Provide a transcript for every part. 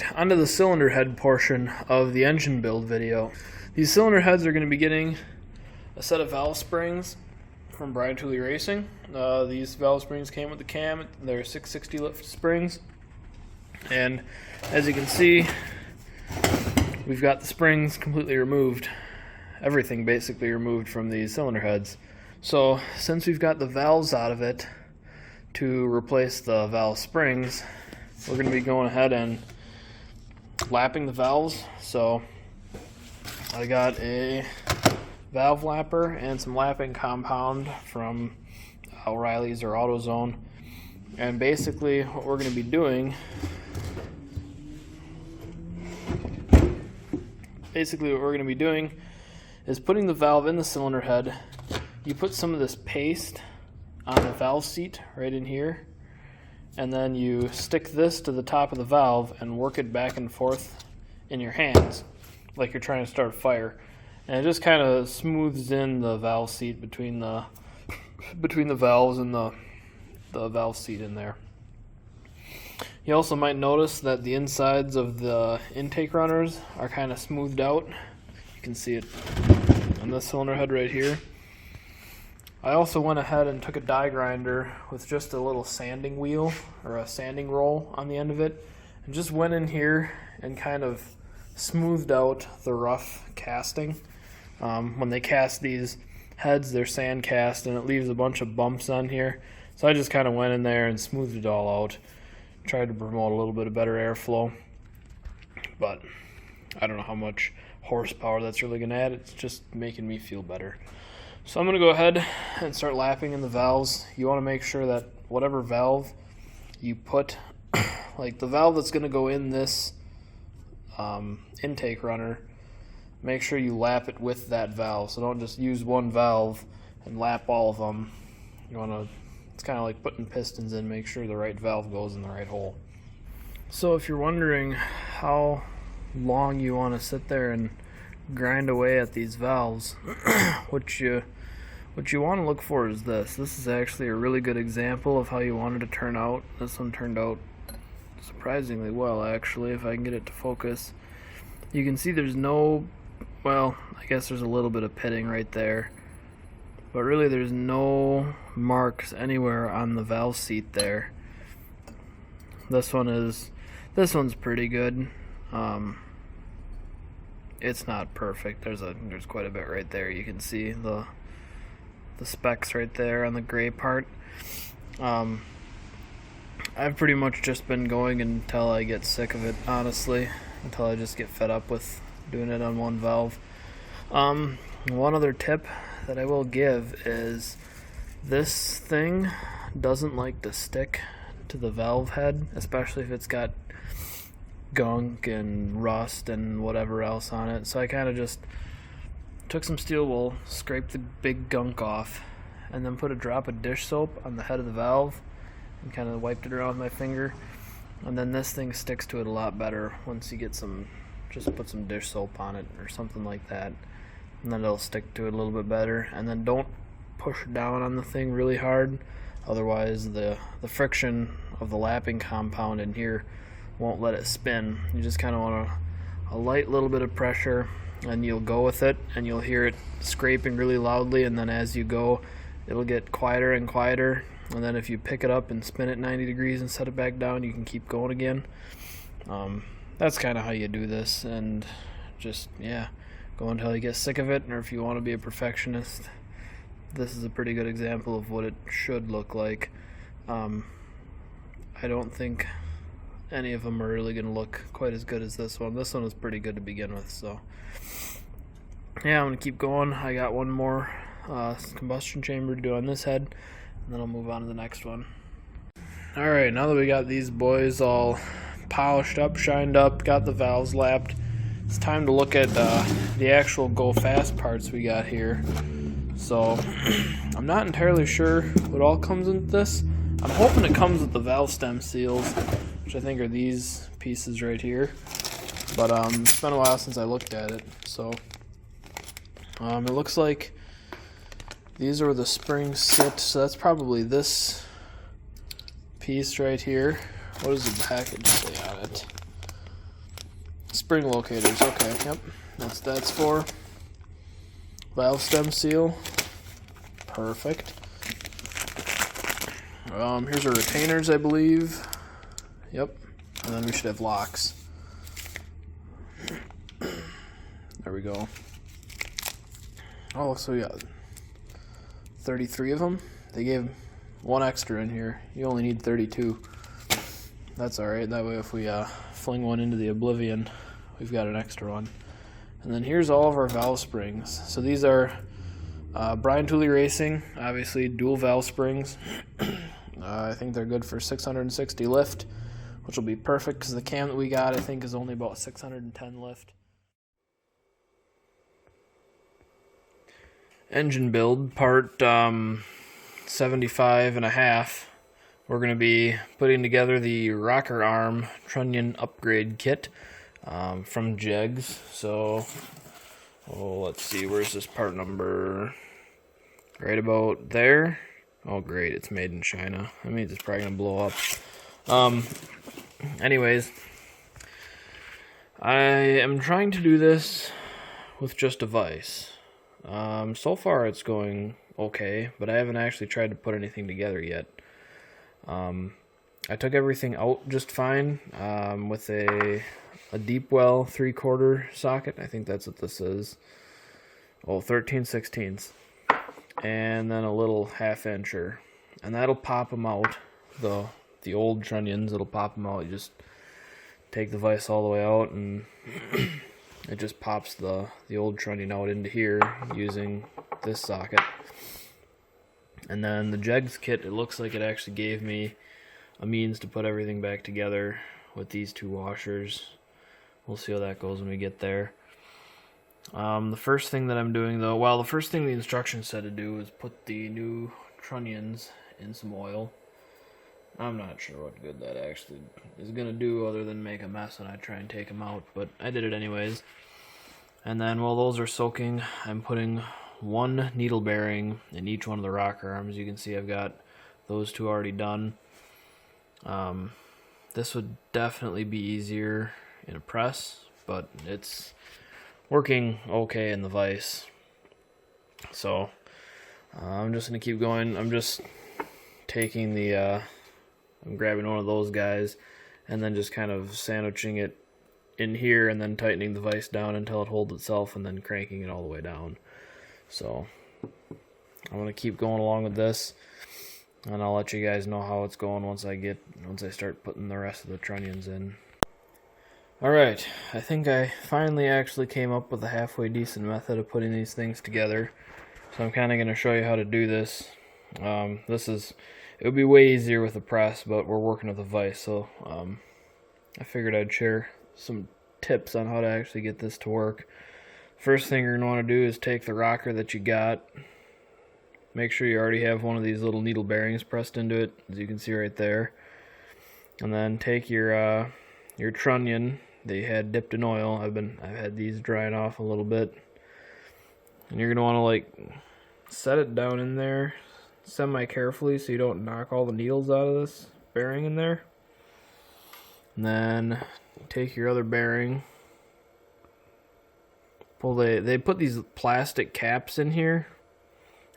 Alright, onto the cylinder head portion of the engine build video. These cylinder heads are going to be getting a set of valve springs from Brian Tooley Racing. These valve springs came with the cam. They're 660 lift springs. And as you can see, we've got the springs completely removed. Everything basically removed from these cylinder heads. So since we've got the valves out of it to replace the valve springs, we're going to be going ahead and lapping the valves. So I got a valve lapper and some lapping compound from O'Reilly's or AutoZone. And basically what we're going to be doing is putting the valve in the cylinder head. You put some of this paste on the valve seat right in here, and then you stick this to the top of the valve and work it back and forth in your hands like you're trying to start a fire. And it just kind of smooths in the valve seat between the valves and the valve seat in there. You also might notice that the insides of the intake runners are kind of smoothed out. You can see it on this cylinder head right here. I also went ahead and took a die grinder with just a little sanding wheel or a sanding roll on the end of it, and just went in here and kind of smoothed out the rough casting. When they cast these heads, they're sand cast, and it leaves a bunch of bumps on here. So I just kind of went in there and smoothed it all out. Tried to promote a little bit of better airflow, but I don't know how much horsepower that's really going to add. It's just making me feel better. So I'm going to go ahead and start lapping in the valves. You want to make sure that whatever valve you put, like the valve that's going to go in this intake runner, make sure you lap it with that valve. So don't just use one valve and lap all of them. You want to, it's kind of like putting pistons in, make sure the right valve goes in the right hole. So if you're wondering how long you want to sit there and grind away at these valves, what you want to look for is this. This is actually a really good example of how you want it to turn out. This one turned out surprisingly well, actually, if I can get it to focus. You can see there's no, well, I guess there's a little bit of pitting right there, but really there's no marks anywhere on the valve seat there. This one's pretty good. It's not perfect. There's quite a bit right there. You can see the specks right there on the gray part. I've pretty much just been going until I get sick of it, honestly, until I just get fed up with doing it on one valve. One other tip that I will give is this thing doesn't like to stick to the valve head, especially if it's got gunk and rust and whatever else on it. So I kind of just took some steel wool, scraped the big gunk off, and then put a drop of dish soap on the head of the valve and kind of wiped it around with my finger. And then this thing sticks to it a lot better once you get some, just put some dish soap on it or something like that, and then it'll stick to it a little bit better. And then don't push down on the thing really hard, otherwise the friction of the lapping compound in here won't let it spin. You just kind of want a light little bit of pressure, and you'll go with it, and you'll hear it scraping really loudly, and then as you go it'll get quieter and quieter, and then if you pick it up and spin it 90 degrees and set it back down, you can keep going again. That's kind of how you do this, and just, yeah, go until you get sick of it. Or if you want to be a perfectionist, this is a pretty good example of what it should look like. I don't think any of them are really going to look quite as good as this one. This one was pretty good to begin with, so yeah, I'm going to keep going. I got one more combustion chamber to do on this head, and then I'll move on to the next one. Alright, now that we got these boys all polished up, shined up, got the valves lapped, it's time to look at the actual go fast parts we got here. So I'm not entirely sure what all comes with this. I'm hoping it comes with the valve stem seals, which I think are these pieces right here, but it's been a while since I looked at it. So it looks like these are where the springs sit, so that's probably this piece right here. What does the package say on it? spring locators. Okay, yep. That's for valve stem seal. Perfect. Here's our retainers, I believe. Yep. And then we should have locks. There we go. Oh, so we got 33 of them. They gave one extra in here. You only need 32. That's alright. That way if we fling one into the oblivion, we've got an extra one. And then here's all of our valve springs. So these are Brian Tooley Racing, obviously dual valve springs. I think they're good for 660 lift, which will be perfect because the cam that we got I think is only about 610 lift. Engine build, part 75.5. We're going to be putting together the rocker arm trunnion upgrade kit from Jegs. So, let's see, where's this part number? Right about there. Oh great, it's made in China. That means it's probably going to blow up. Anyways, I am trying to do this with just a vise. So far it's going okay, but I haven't actually tried to put anything together yet. I took everything out just fine with a deep well 3/4 socket. I think that's what this is. Oh, 13/16, and then a little 1/2 incher, and that'll pop them out. The old trunnions, it'll pop them out. You just take the vise all the way out, and it just pops the old trunnion out into here using this socket. And then the Jegs kit, it looks like it actually gave me a means to put everything back together with these two washers. We'll see how that goes when we get there. The first thing that I'm doing though, well, the first thing the instructions said to do is put the new trunnions in some oil. I'm not sure what good that actually is going to do other than make a mess when I try and take them out, but I did it anyways. And then while those are soaking, I'm putting one needle bearing in each one of the rocker arms. You can see I've got those two already done. This would definitely be easier in a press, but it's working okay in the vise. So I'm just going to keep going. I'm just taking I'm grabbing one of those guys and then just kind of sandwiching it in here and then tightening the vise down until it holds itself and then cranking it all the way down. So I'm going to keep going along with this, and I'll let you guys know how it's going once I start putting the rest of the trunnions in. Alright, I think I finally actually came up with a halfway decent method of putting these things together. So I'm kind of going to show you how to do this. It would be way easier with a press, but we're working with a vise, so I figured I'd share some tips on how to actually get this to work. First thing you're going to want to do is take the rocker that you got. Make sure you already have one of these little needle bearings pressed into it, as you can see right there. And then take your trunnion that you had dipped in oil. I've had these drying off a little bit. And you're going to want to set it down in there semi-carefully so you don't knock all the needles out of this bearing in there. And then take your other bearing. They put these plastic caps in here,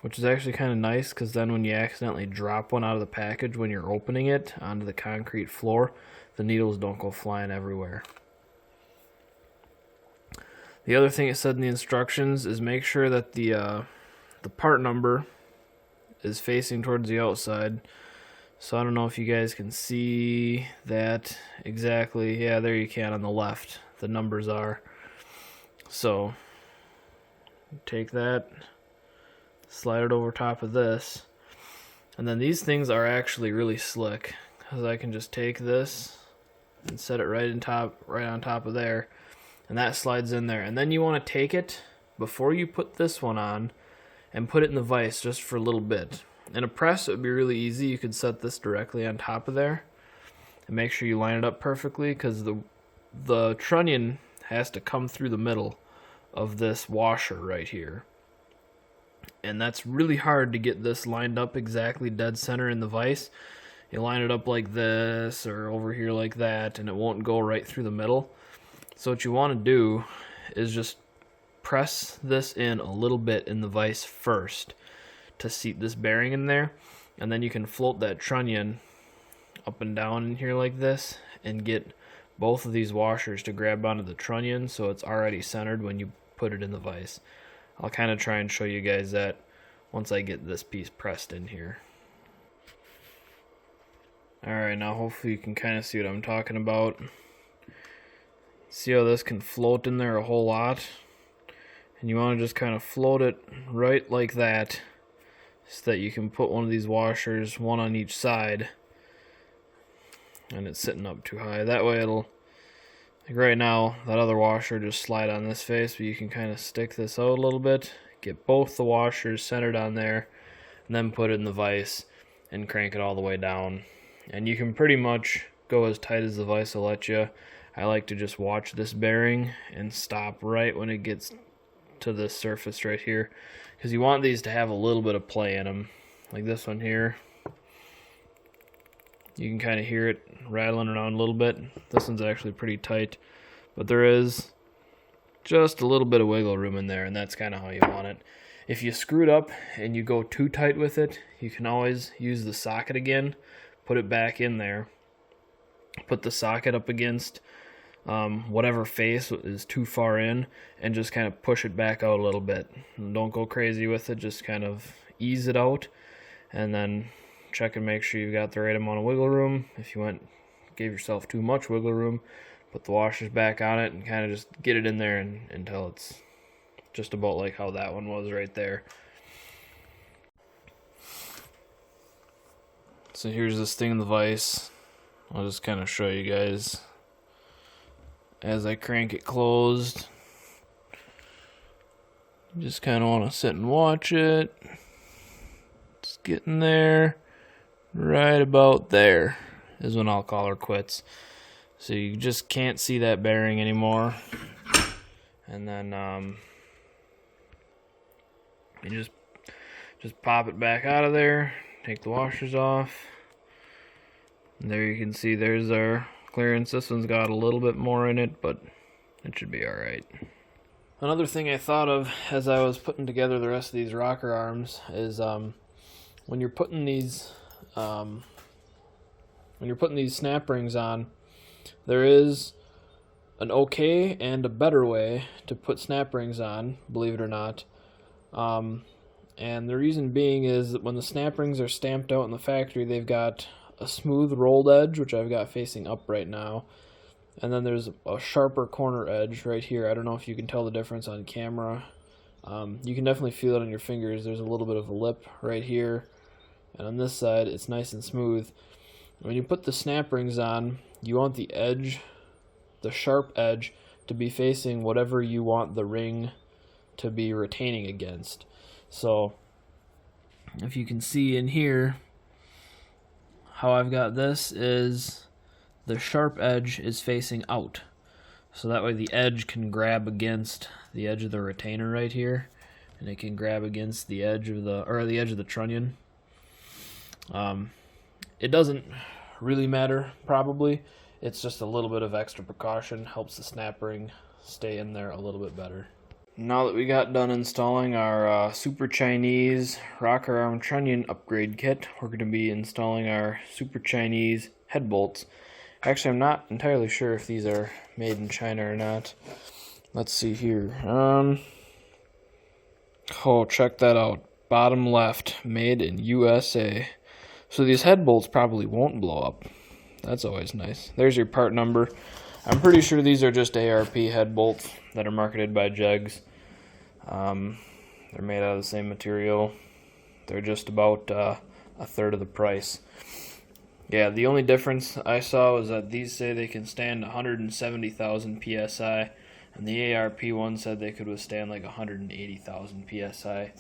which is actually kind of nice because then when you accidentally drop one out of the package when you're opening it onto the concrete floor, the needles don't go flying everywhere. The other thing it said in the instructions is make sure that the part number is facing towards the outside. So I don't know if you guys can see that exactly. Yeah, there you can on the left. The numbers are. So take that, slide it over top of this, and then these things are actually really slick because I can just take this and set it right on top of there, and that slides in there. And then you want to take it before you put this one on and put it in the vise just for a little bit. In a press, it would be really easy. You could set this directly on top of there and make sure you line it up perfectly because the trunnion has to come through the middle of this washer right here. And that's really hard to get this lined up exactly dead center in the vise. You line it up like this or over here like that, and it won't go right through the middle. So what you want to do is just press this in a little bit in the vise first to seat this bearing in there, and then you can float that trunnion up and down in here like this and get both of these washers to grab onto the trunnion so it's already centered when you put it in the vise. I'll kind of try and show you guys that once I get this piece pressed in here. Alright, now hopefully you can kind of see what I'm talking about. See how this can float in there a whole lot? And you want to just kind of float it right like that so that you can put one of these washers, one on each side, and it's sitting up too high. That way it'll, like right now, that other washer just slide on this face, but you can kind of stick this out a little bit, get both the washers centered on there, and then put it in the vise and crank it all the way down. And you can pretty much go as tight as the vise will let you. I like to just watch this bearing and stop right when it gets to this surface right here, because you want these to have a little bit of play in them. Like this one here, you can kind of hear it rattling around a little bit. This one's actually pretty tight, but there is just a little bit of wiggle room in there, and that's kind of how you want it. If you screw it up and you go too tight with it, you can always use the socket again, put it back in there, put the socket up against whatever face is too far in, and just kind of push it back out a little bit. And don't go crazy with it, just kind of ease it out, and then check and make sure you've got the right amount of wiggle room. If you gave yourself too much wiggle room, put the washers back on it and kind of just get it in there until it's just about like how that one was right there. So here's this thing in the vise. I'll just kind of show you guys as I crank it closed. You just kind of want to sit and watch it. It's getting there. Right about there is when I'll call her quits. So you just can't see that bearing anymore. And then you just pop it back out of there, take the washers off. And there you can see there's our clearance. This one's got a little bit more in it, but it should be alright. Another thing I thought of as I was putting together the rest of these rocker arms is when you're putting these snap rings on, there is an okay and a better way to put snap rings on, believe it or not. And the reason being is that when the snap rings are stamped out in the factory, they've got a smooth rolled edge, which I've got facing up right now, and then there's a sharper corner edge right here. I don't know if you can tell the difference on camera. You can definitely feel it on your fingers. There's a little bit of a lip right here, and on this side it's nice and smooth. When you put the snap rings on, you want the edge, the sharp edge, to be facing whatever you want the ring to be retaining against. So if you can see in here, how I've got this is the sharp edge is facing out, so that way the edge can grab against the edge of the retainer right here, and it can grab against the edge of the trunnion. It doesn't really matter, probably. It's just a little bit of extra precaution, helps the snap ring stay in there a little bit better. Now that we got done installing our Super Chinese rocker arm trunnion upgrade kit, we're going to be installing our Super Chinese head bolts. Actually, I'm not entirely sure if these are made in China or not. Let's see here. Oh, check that out. Bottom left, made in USA. So these head bolts probably won't blow up. That's always nice. There's your part number. I'm pretty sure these are just ARP head bolts that are marketed by Jegs. They're made out of the same material. They're just about a third of the price. Yeah, the only difference I saw was that these say they can stand 170,000 psi, and the ARP one said they could withstand like 180,000 psi.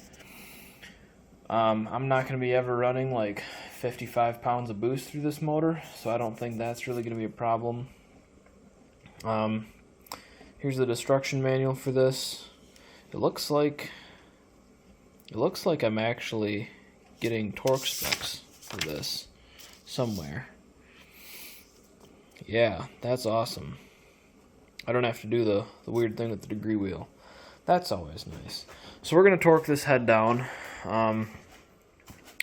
I'm not going to be ever running like 55 pounds of boost through this motor, so I don't think that's really going to be a problem. Here's the destruction manual for this. It looks like I'm actually getting torque specs for this somewhere. Yeah, that's awesome. I don't have to do the weird thing with the degree wheel. That's always nice. So we're going to torque this head down. And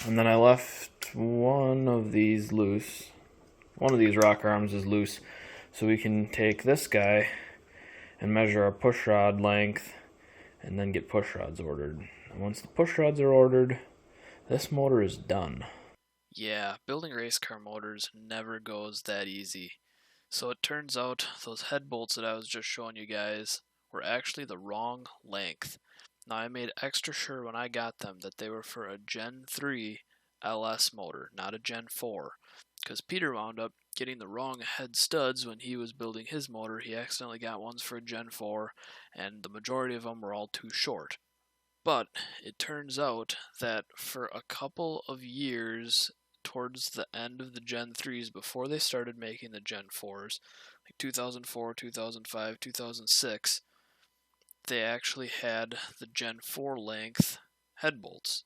then I left one of these loose. One of these rock arms is loose. So we can take this guy and measure our push rod length and then get push rods ordered. And once the push rods are ordered, this motor is done. Yeah, building race car motors never goes that easy. So it turns out those head bolts that I was just showing you guys were actually the wrong length. Now I made extra sure when I got them that they were for a Gen 3 LS motor, not a Gen 4. Because Peter wound up getting the wrong head studs when he was building his motor. He accidentally got ones for a Gen 4, and the majority of them were all too short. But it turns out that for a couple of years towards the end of the Gen 3s, before they started making the Gen 4s, like 2004, 2005, 2006, they actually had the Gen 4 length head bolts.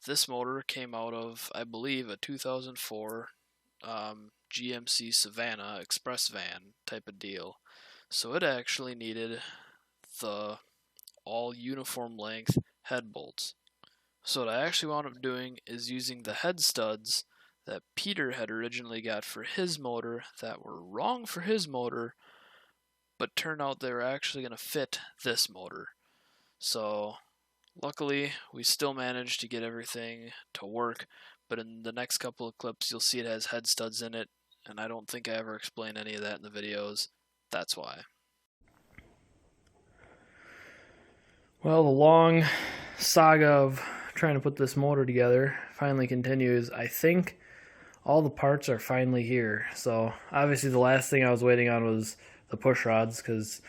This motor came out of, I believe, a 2004 GMC Savannah express van type of deal. So it actually needed the all uniform length head bolts. So what I actually wound up doing is using the head studs that Peter had originally got for his motor that were wrong for his motor, but turned out they were actually going to fit this motor. So luckily, we still managed to get everything to work, but in the next couple of clips, you'll see it has head studs in it, and I don't think I ever explain any of that in the videos. That's why. Well, the long saga of trying to put this motor together finally continues. I think all the parts are finally here. So obviously the last thing I was waiting on was the push rods, because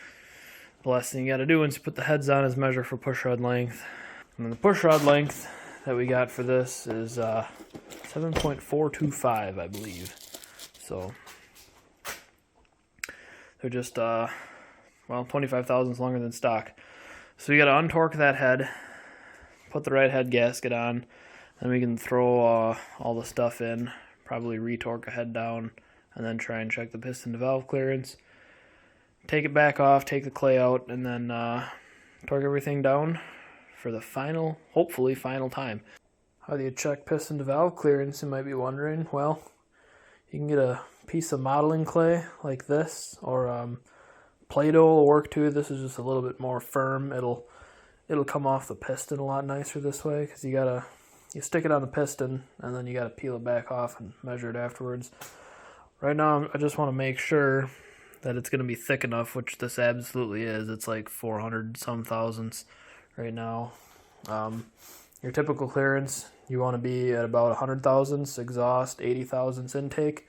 the last thing you got to do once you put the heads on is measure for push rod length. And the push rod length that we got for this is 7.425, I believe. So they're just 25 thousandths longer than stock. So you got to untorque that head, put the right head gasket on, then we can throw all the stuff in, probably retorque a head down, and then try and check the piston to valve clearance. Take it back off, take the clay out, and then torque everything down for the final, hopefully final time. How do you check piston to valve clearance, you might be wondering? Well, you can get a piece of modeling clay like this, or Play-Doh will work too. This is just a little bit more firm. It'll come off the piston a lot nicer this way, because you stick it on the piston and then you gotta peel it back off and measure it afterwards. Right now I just want to make sure that it's gonna be thick enough, which this absolutely is. It's like 400 some thousandths right now. Your typical clearance, you want to be at about 100 thousandths exhaust, 80 thousandths intake.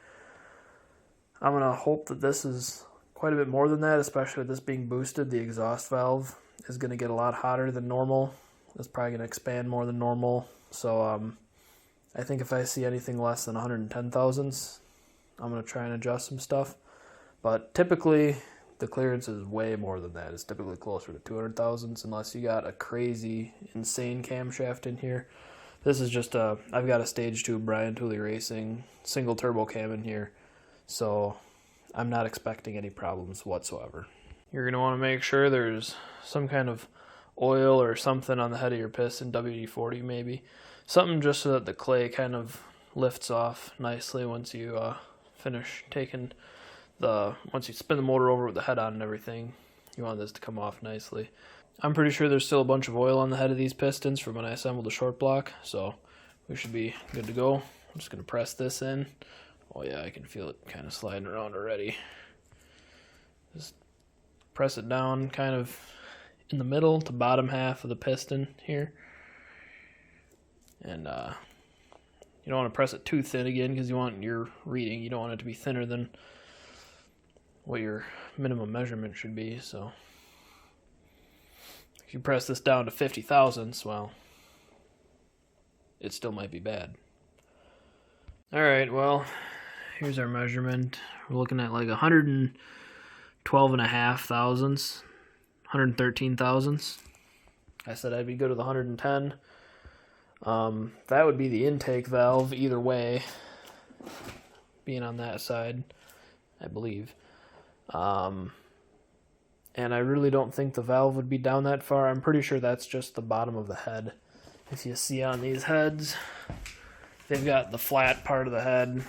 I'm gonna hope that this is quite a bit more than that, especially with this being boosted. The exhaust valve is going to get a lot hotter than normal. It's probably going to expand more than normal. So I think if I see anything less than 110 thousandths, I'm going to try and adjust some stuff. But typically, the clearance is way more than that. It's typically closer to 200 thousandths, unless you got a crazy, insane camshaft in here. This is just I've got a stage 2 Brian Tooley Racing single turbo cam in here. So I'm not expecting any problems whatsoever. You're going to want to make sure there's some kind of oil or something on the head of your piston, WD-40 maybe. Something just so that the clay kind of lifts off nicely once you finish taking once you spin the motor over with the head on and everything. You want this to come off nicely. I'm pretty sure there's still a bunch of oil on the head of these pistons from when I assembled the short block, so we should be good to go. I'm just going to press this in. Oh yeah, I can feel it kind of sliding around already. Just press it down kind of in the middle to bottom half of the piston here. And you don't want to press it too thin again, because you want your reading. You don't want it to be thinner than what your minimum measurement should be. So if you press this down to 50 thousandths, well, it still might be bad. Alright, well, here's our measurement. We're looking at like 112.5 thousandths, 113 thousandths. I said I'd be good with 110. That would be the intake valve either way, being on that side, I believe. and I really don't think the valve would be down that far. I'm pretty sure that's just the bottom of the head. If you see on these heads, they've got the flat part of the head,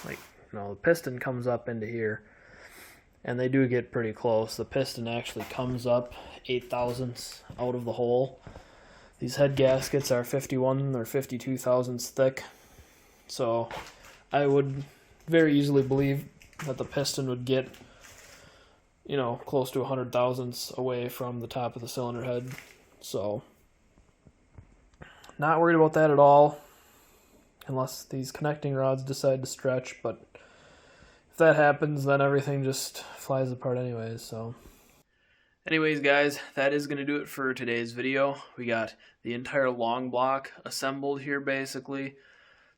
like, the piston comes up into here, and they do get pretty close. The piston actually comes up 8 thousandths out of the hole. These head gaskets are 51 or 52 thousandths thick, so I would very easily believe that the piston would get, close to 100 thousandths away from the top of the cylinder head. So, not worried about that at all, unless these connecting rods decide to stretch, but if that happens, then everything just flies apart anyways, so. Anyways, guys, that is going to do it for today's video. We got the entire long block assembled here, basically.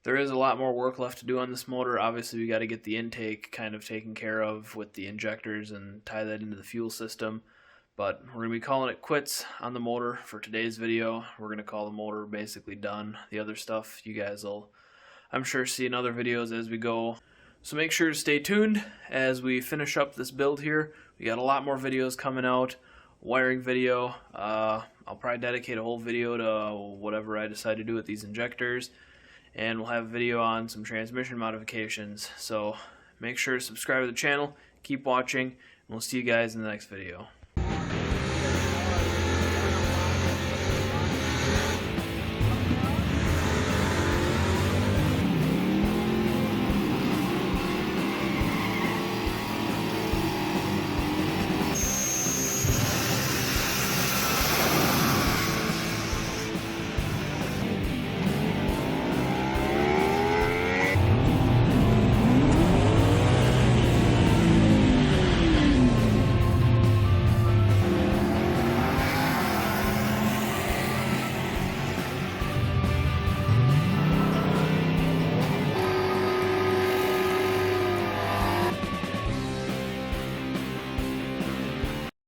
There is a lot more work left to do on this motor. Obviously, we got to get the intake kind of taken care of with the injectors and tie that into the fuel system. But we're going to be calling it quits on the motor for today's video. We're going to call the motor basically done. The other stuff you guys will, I'm sure, see in other videos as we go. So make sure to stay tuned as we finish up this build here. We got a lot more videos coming out. Wiring video. I'll probably dedicate a whole video to whatever I decide to do with these injectors. And we'll have a video on some transmission modifications. So make sure to subscribe to the channel, keep watching, and we'll see you guys in the next video.